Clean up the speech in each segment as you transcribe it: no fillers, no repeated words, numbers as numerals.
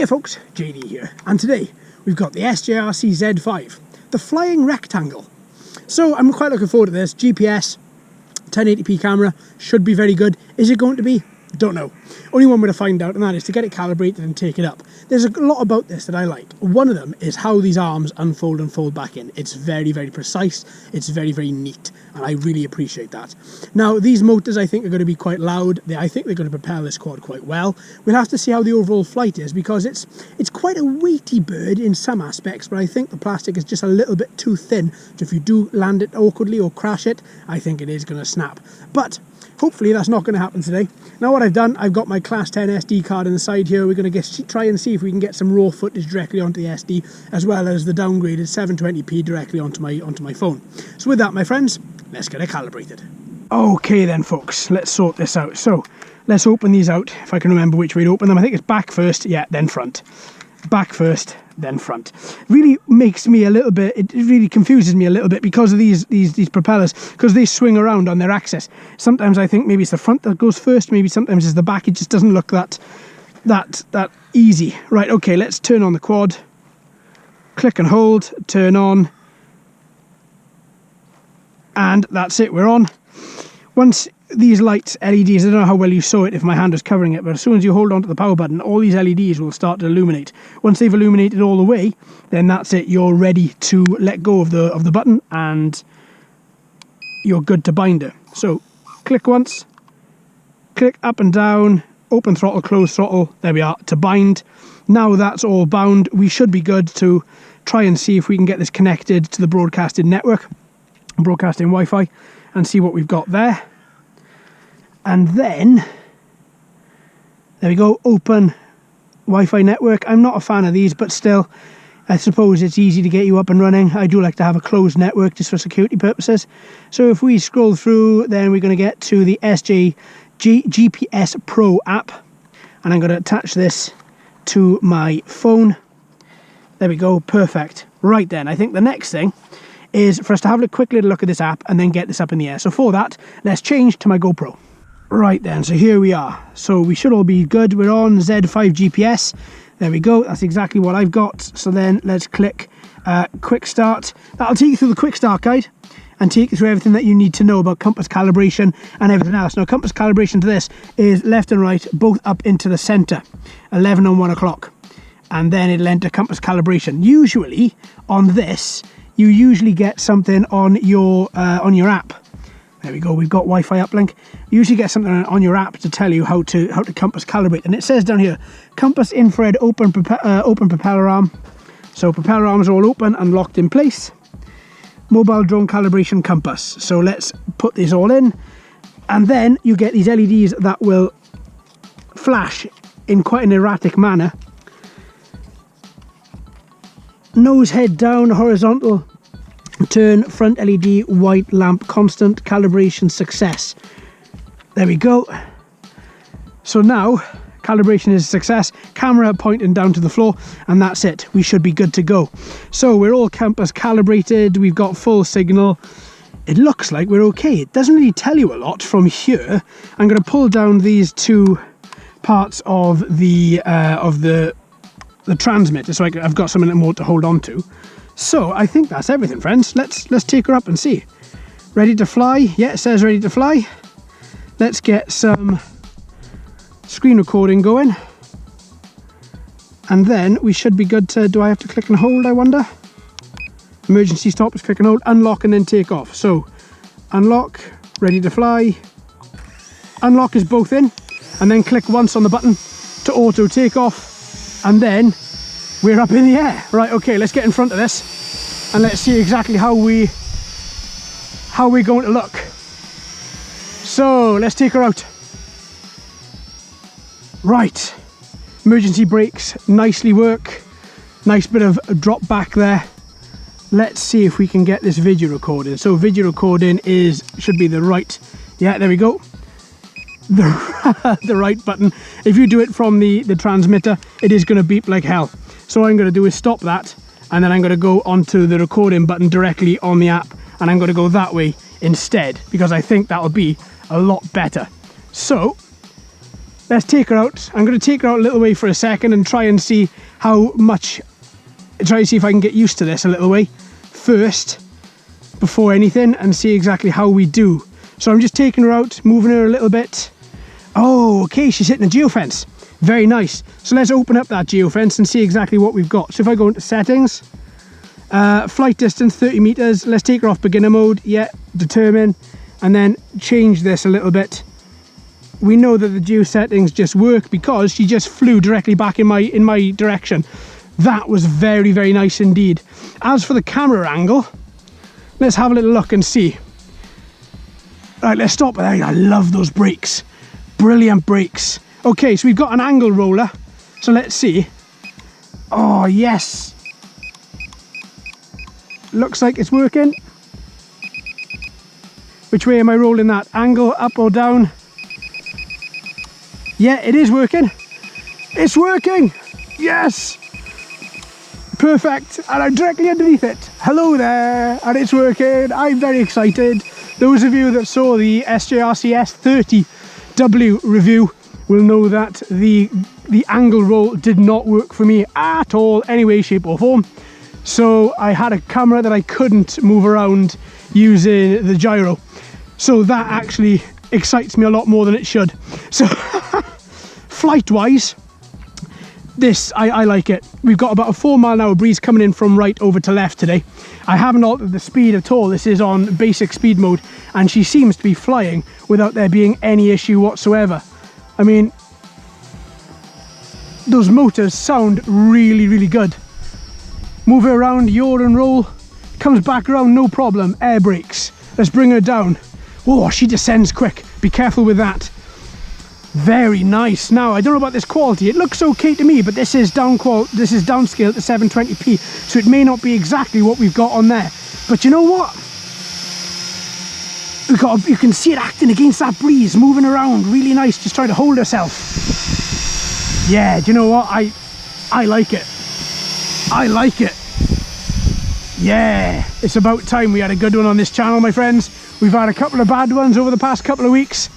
Hey folks, JD here, and today we've got the SJRC Z5, the flying rectangle. So I'm quite looking forward to this. GPS, 1080p camera, should be very good. Is it going to be? Don't know. Only one way to find out, and that is to get it calibrated and take it up. There's a lot about this that I like. One of them is how these arms unfold and fold back in. It's very, very precise. It's very, very neat, and I really appreciate that. Now, these motors I think are going to be quite loud. I think they're going to propel this quad quite well. We'll have to see how the overall flight is, because it's quite a weighty bird in some aspects, but I think the plastic is just a little bit too thin. So if you do land it awkwardly or crash it, I think it is going to snap. But hopefully that's not going to happen today. Now what I've done, I've got my Class 10 SD card in the side here. We're going to try and see if we can get some raw footage directly onto the SD, as well as the downgraded 720p directly onto my phone. So with that, my friends, let's get it calibrated. Okay then folks, let's sort this out. So let's open these out, if I can remember which way to open them. I think it's back first, yeah, then front. Back first, then front. Really makes me a little bit, it really confuses me a little bit because of these propellers, because they swing around on their axis. Sometimes I think maybe it's the front that goes first, maybe sometimes it's the back. It just doesn't look that easy. Right, okay, let's turn on the quad. Click and hold, turn on. And that's it, we're on. Once these lights, LEDs, I don't know how well you saw it if my hand was covering it, but as soon as you hold on to the power button, all these LEDs will start to illuminate. Once they've illuminated all the way, then that's it, you're ready to let go of the button and you're good to bind it. So click once, click up and down, open throttle, close throttle, there we are, to bind. Now that's all bound, we should be good to try and see if we can get this connected to the broadcasting network, broadcasting Wi-Fi, and see what we've got there. And then there we go, open Wi-Fi network. I'm not a fan of these, but still I suppose it's easy to get you up and running. I do like to have a closed network just for security purposes. So if we scroll through, then we're going to get to the GPS Pro app, and I'm going to attach this to my phone. There we go, perfect. Right then, I think the next thing is for us to have a quick little look at this app and then get this up in the air. So for that, let's change to my GoPro. Right then, so here we are. So we should all be good. We're on Z5 GPS. There we go. That's exactly what I've got. So then let's click Quick Start. That'll take you through the Quick Start guide and take you through everything that you need to know about compass calibration and everything else. Now, compass calibration to this is left and right, both up into the center, 11 and 1 o'clock. And then it'll enter compass calibration. Usually on this, you usually get something on your app. There we go, we've got Wi-Fi uplink. You usually get something on your app to tell you how to compass calibrate. And it says down here, compass infrared open propeller arm. So propeller arms are all open and locked in place. Mobile drone calibration compass. So let's put this all in. And then you get these LEDs that will flash in quite an erratic manner. Nose head down, horizontal turn, front LED, white lamp constant, calibration success. There we go. So now calibration is a success, camera pointing down to the floor, and that's it. We should be good to go. So we're all compass calibrated, we've got full signal. It looks like we're okay. It doesn't really tell you a lot from here. I'm going to pull down these two parts of the transmitter, so I've got something more to hold on to. So I think that's everything, friends. Let's take her up and see. Ready to fly? Yeah, it says ready to fly. Let's get some screen recording going, and then we should be good to. Do I have to click and hold, I wonder? Emergency stop is click and hold, unlock and then take off. So unlock, ready to fly. Unlock is both in, and then click once on the button to auto take off, and then we're up in the air. Right, okay, let's get in front of this and let's see exactly how we're going to look. So let's take her out. Right, emergency brakes nicely work. Nice bit of a drop back there. Let's see if we can get this video recording. So video recording should be the right, yeah, there we go. The right button. If you do it from the transmitter, it is going to beep like hell. So what I'm going to do is stop that, and then I'm going to go onto the recording button directly on the app, and I'm going to go that way instead, because I think that'll be a lot better. So let's take her out. I'm going to take her out a little way for a second and try and see how much, try to see if I can get used to this a little way first before anything and see exactly how we do. So I'm just taking her out, moving her a little bit. Oh, okay, she's hitting the geofence. Very nice. So let's open up that geofence and see exactly what we've got. So if I go into settings, flight distance 30 meters, let's take her off beginner mode. Yeah, determine, and then change this a little bit. We know that the geo settings just work because she just flew directly back in my direction. That was very, very nice indeed. As for the camera angle, let's have a little look and see. Right, let's stop there. I love those brakes. Brilliant brakes. Okay, so we've got an angle roller. So let's see. Oh, yes. Looks like it's working. Which way am I rolling that? Angle, up or down? Yeah, it is working. It's working. Yes. Perfect. And I'm directly underneath it. Hello there. And it's working. I'm very excited. Those of you that saw the SJRC S30W review will know that the angle roll did not work for me at all, any way, shape or form. So I had a camera that I couldn't move around using the gyro. So that actually excites me a lot more than it should. So flight wise, this, I like it. We've got about a 4-mile-an-hour breeze coming in from right over to left today. I haven't altered the speed at all. This is on basic speed mode and she seems to be flying without there being any issue whatsoever. I mean, those motors sound really, really good. Move her around, yaw and roll, comes back around, no problem. Air brakes. Let's bring her down. Oh, she descends quick. Be careful with that. Very nice. Now, I don't know about this quality. It looks okay to me, but this is downscale to 720p, so it may not be exactly what we've got on there. But you know what? You can see it acting against that breeze, moving around, really nice, just trying to hold herself. Yeah, do you know what? I like it. I like it. Yeah, it's about time we had a good one on this channel, my friends. We've had a couple of bad ones over the past couple of weeks,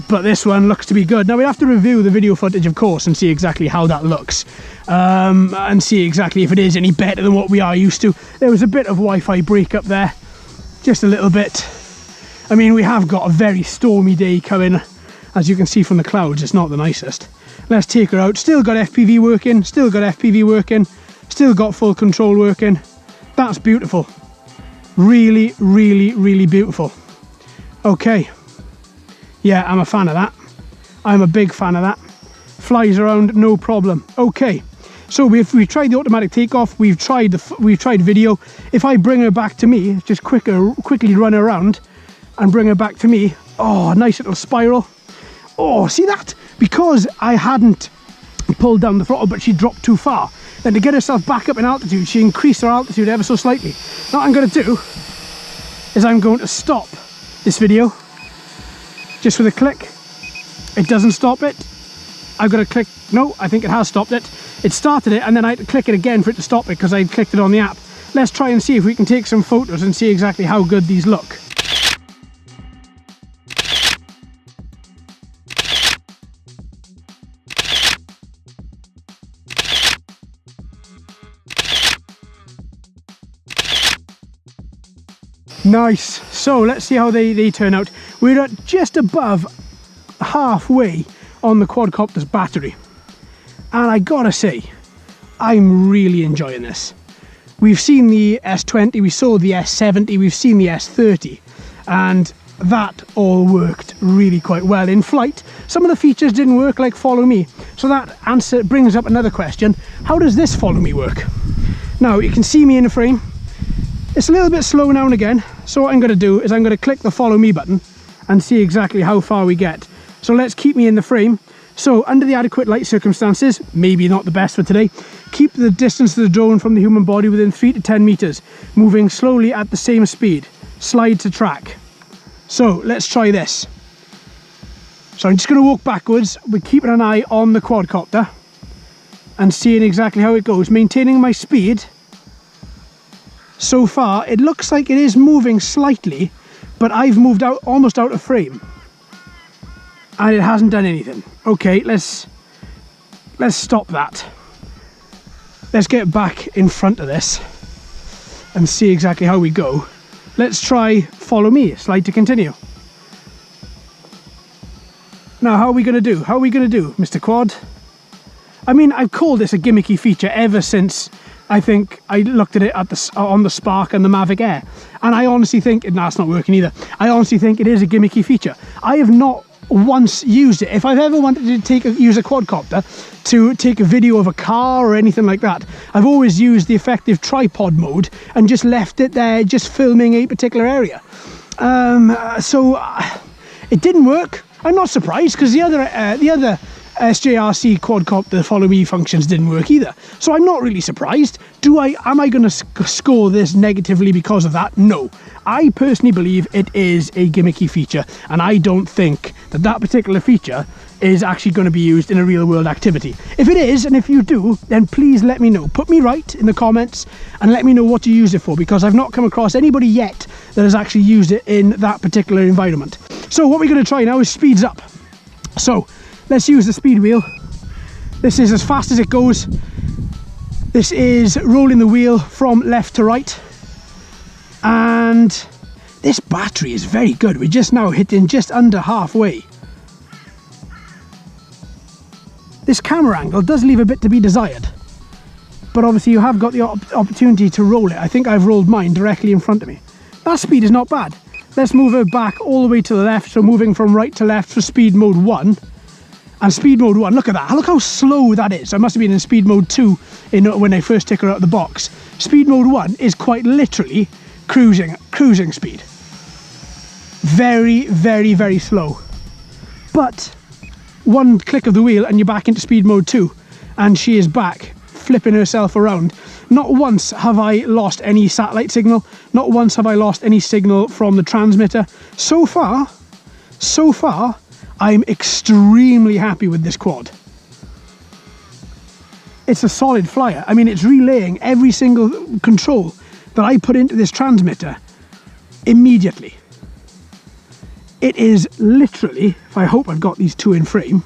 but this one looks to be good. Now we have to review the video footage, of course, and see exactly how that looks, and see exactly if it is any better than what we are used to. There was a bit of Wi-Fi breakup there, just a little bit. I mean, we have got a very stormy day coming. As you can see from the clouds, it's not the nicest. Let's take her out. Still got FPV working, still got FPV working, still got full control working. That's beautiful. Really, really, really beautiful. Okay. Yeah, I'm a fan of that. I'm a big fan of that. Flies around, no problem. Okay. So we've tried the automatic takeoff. We've tried video. If I bring her back to me, just quickly run around and bring her back to me. Oh, nice little spiral. Oh, see that? Because I hadn't pulled down the throttle, but she dropped too far. Then to get herself back up in altitude, she increased her altitude ever so slightly. Now what I'm going to do is I'm going to stop this video just with a click. It doesn't stop it. I've got to click. No, I think it has stopped it. It started it and then I had to click it again for it to stop it because I clicked it on the app. Let's try and see if we can take some photos and see exactly how good these look. Nice. So let's see how they turn out. We're at just above halfway on the quadcopter's battery, and I gotta say, I'm really enjoying this. We've seen the S20, we saw the S70, we've seen the S30, and that all worked really quite well in flight. Some of the features didn't work, like follow me. So that answer brings up another question. How does this follow me work? Now you can see me in the frame. It's a little bit slow now and again, so what I'm going to do is I'm going to click the follow me button and see exactly how far we get. So let's keep me in the frame. So under the adequate light circumstances, maybe not the best for today, keep the distance of the drone from the human body within 3 to 10 meters, moving slowly at the same speed. Slide to track. So let's try this. So I'm just going to walk backwards. We're keeping an eye on the quadcopter and seeing exactly how it goes, maintaining my speed. So far, it looks like it is moving slightly, but I've moved out almost out of frame. and it hasn't done anything. Okay, let's stop that. Let's get back in front of this and see exactly how we go. Let's try follow me, slide to continue. Now, how are we going to do? How are we going to do, Mr. Quad? I mean, I've called this a gimmicky feature ever since I think I looked at it on the Spark and the Mavic Air. And I honestly think, no, it's not working either. I honestly think it is a gimmicky feature. I have not once used it. If I've ever wanted to use a quadcopter to take a video of a car or anything like that, I've always used the effective tripod mode and just left it there, just filming a particular area. So it didn't work. I'm not surprised, because the other SJRC quadcopter follow me functions didn't work either. So I'm not really surprised. Am I going to score this negatively because of that? No. I personally believe it is a gimmicky feature, and I don't think that particular feature is actually going to be used in a real world activity. If it is, and if you do, then please let me know. Put me right in the comments and let me know what you use it for, because I've not come across anybody yet that has actually used it in that particular environment. So what we're going to try now is speeds up. So let's use the speed wheel. This is as fast as it goes. This is rolling the wheel from left to right. And this battery is very good. We're just now hitting just under halfway. This camera angle does leave a bit to be desired, but obviously you have got the opportunity to roll it. I think I've rolled mine directly in front of me. That speed is not bad. Let's move it back all the way to the left, so moving from right to left for speed mode 1. And speed mode 1, look at that, look how slow that is. I must have been in speed mode 2 when I first took her out of the box. Speed mode 1 is quite literally cruising speed. Very, very, very slow. But one click of the wheel and you're back into speed mode 2, and she is back, flipping herself around. Not once have I lost any satellite signal, not once have I lost any signal from the transmitter. So far, I'm extremely happy with this quad. It's a solid flyer. I mean, it's relaying every single control that I put into this transmitter immediately. It is literally, I hope I've got these two in frame,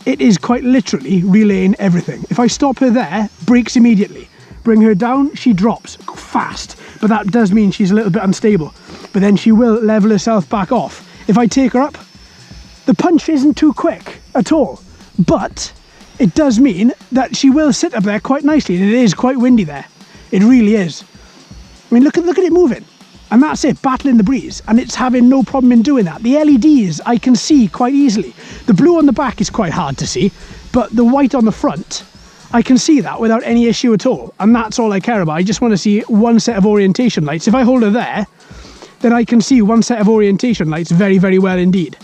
it is quite literally relaying everything. If I stop her there, brakes immediately. Bring her down, she drops fast, but that does mean she's a little bit unstable. But then she will level herself back off. If I take her up, the punch isn't too quick at all, but it does mean that she will sit up there quite nicely, and it is quite windy there. It really is. I mean, look at it moving. And that's it, battling the breeze, and it's having no problem in doing that. The LEDs I can see quite easily. The blue on the back is quite hard to see, but the white on the front, I can see that without any issue at all, and that's all I care about. I just want to see one set of orientation lights. If I hold her there, then I can see one set of orientation lights very, very well indeed,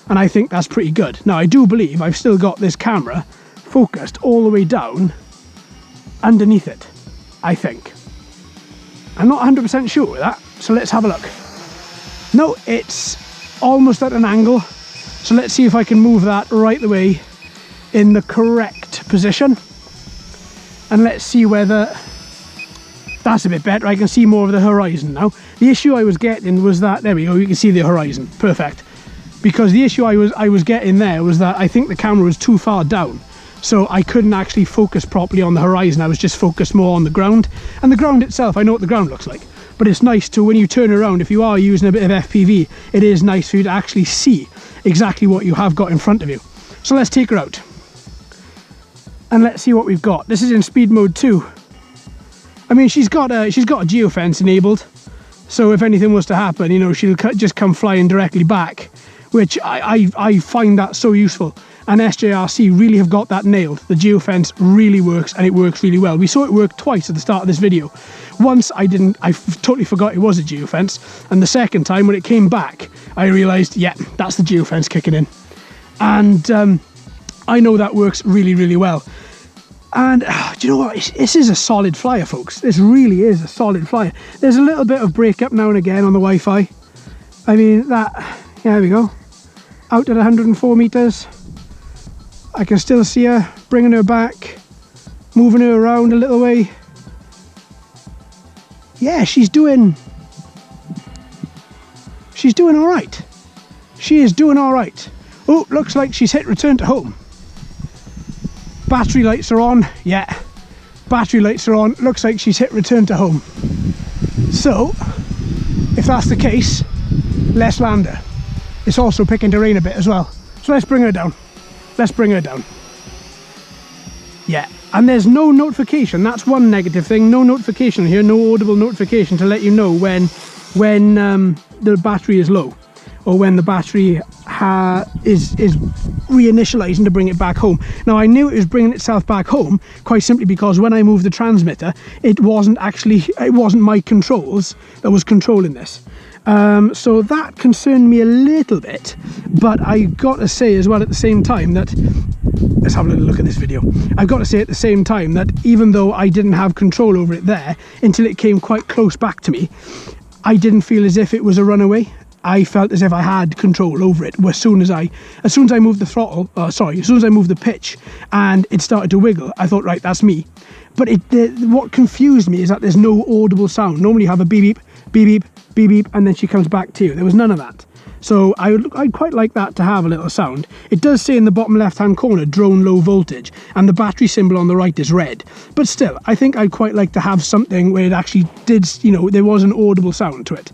and I think that's pretty good. Now, I do believe I've still got this camera focused all the way down underneath it, I think. I'm not 100% sure with that, so let's have a look. No, it's almost at an angle, so let's see if I can move that right the way in the correct position. And let's see whether that's a bit better. I can see more of the horizon now. The issue I was getting was that, there we go, you can see the horizon, perfect. Because the issue I was getting there was that I think the camera was too far down, so I couldn't actually focus properly on the horizon. I was just focused more on the ground. And the ground itself, I know what the ground looks like. But it's nice to, when you turn around, if you are using a bit of FPV, it is nice for you to actually see exactly what you have got in front of you. So let's take her out. And let's see what we've got. This is in speed mode 2. I mean, she's got a geofence enabled. So if anything was to happen, you know, she'll just come flying directly back, which I find that so useful. And SJRC really have got that nailed. The geofence really works, and it works really well. We saw it work twice at the start of this video. Once I totally forgot it was a geofence, and the second time when it came back, I realised, yeah, that's the geofence kicking in. And I know that works really, really well. And do you know what? This is a solid flyer, folks. This really is a solid flyer. There's a little bit of breakup now and again on the Wi-Fi. I mean, that, yeah, there we go. Out at 104 metres. I can still see her, bringing her back, moving her around a little way. Yeah, she's doing all right. She is doing all right. Oh, looks like she's hit return to home. Battery lights are on. Yeah, battery lights are on. Looks like she's hit return to home. So, if that's the case, let's land her. It's also picking to rain a bit as well. So let's bring her down. Let's bring her down. Yeah, and there's no notification. That's one negative thing. No notification here, no audible notification to let you know when the battery is low, or when the battery is reinitializing to bring it back home. Now, I knew it was bringing itself back home quite simply because when I moved the transmitter, it wasn't my controls that was controlling this. So that concerned me a little bit, but I got to say as well at the same time that, let's have a little look at this video. I've got to say at the same time that even though I didn't have control over it there until it came quite close back to me, I didn't feel as if it was a runaway. I felt as if I had control over it. As soon as I moved the throttle, as soon as I moved the pitch and it started to wiggle, I thought, right, that's me. But what confused me is that there's no audible sound. Normally you have a beep, beep, beep, beep, beep, and then she comes back to you. There was none of that. So I'd quite like that to have a little sound. It does say in the bottom left hand corner, drone low voltage, and the battery symbol on the right is red. But still, I think I'd quite like to have something where it actually did, there was an audible sound to it.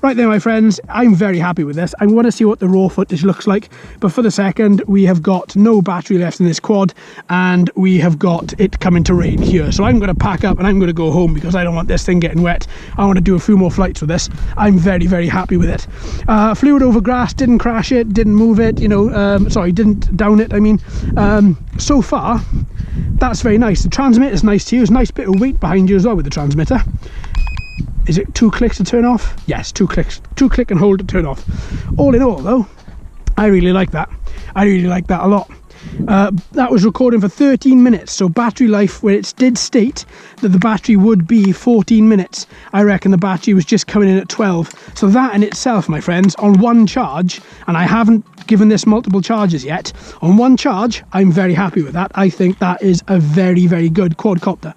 Right there, my friends, I'm very happy with this. I want to see what the raw footage looks like. But for the second, we have got no battery left in this quad, and we have got it coming to rain here. So I'm going to pack up and I'm going to go home because I don't want this thing getting wet. I want to do a few more flights with this. I'm very, very happy with it. Flew it over grass, didn't crash it, didn't move it, didn't down it, I mean. So far, that's very nice. The transmitter is nice to use, nice bit of weight behind you as well with the transmitter. Is it 2 clicks to turn off? Yes, 2 clicks. 2 click and hold to turn off. All in all though, I really like that. I really like that a lot. That was recording for 13 minutes, so battery life, where it did state that the battery would be 14 minutes, I reckon the battery was just coming in at 12. So that in itself, my friends, on one charge, and I haven't given this multiple charges yet, on one charge, I'm very happy with that. I think that is a very, very good quadcopter.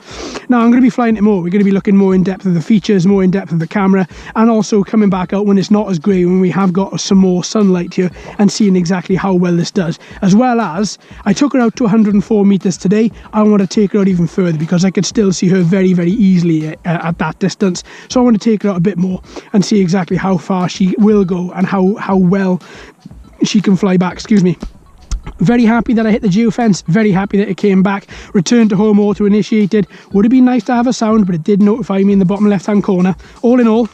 Now, I'm going to be flying it more. We're going to be looking more in depth of the features, more in depth of the camera, and also coming back out when it's not as grey, when we have got some more sunlight here, and seeing exactly how well this does. As well as, I took her out to 104 meters today. I want to take her out even further because I could still see her very, very easily at that distance. So I want to take her out a bit more and see exactly how far she will go and how well she can fly back, excuse me. Very happy that I hit the geofence, very happy that it came back. Return to home auto initiated. Would have been nice to have a sound, but it did notify me in the bottom left hand corner. All in all,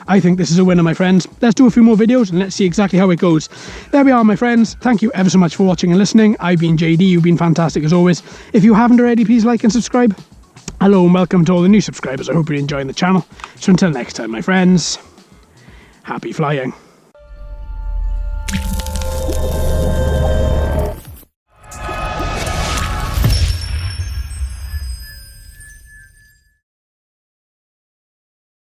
I think this is a winner, my friends. Let's do a few more videos and let's see exactly how it goes. There we are, my friends. Thank you ever so much for watching and listening. I've been JD. You've been fantastic as always. If you haven't already, please like and subscribe. Hello and welcome to all the new subscribers. I hope you're enjoying the channel. So until next time, my friends, happy flying.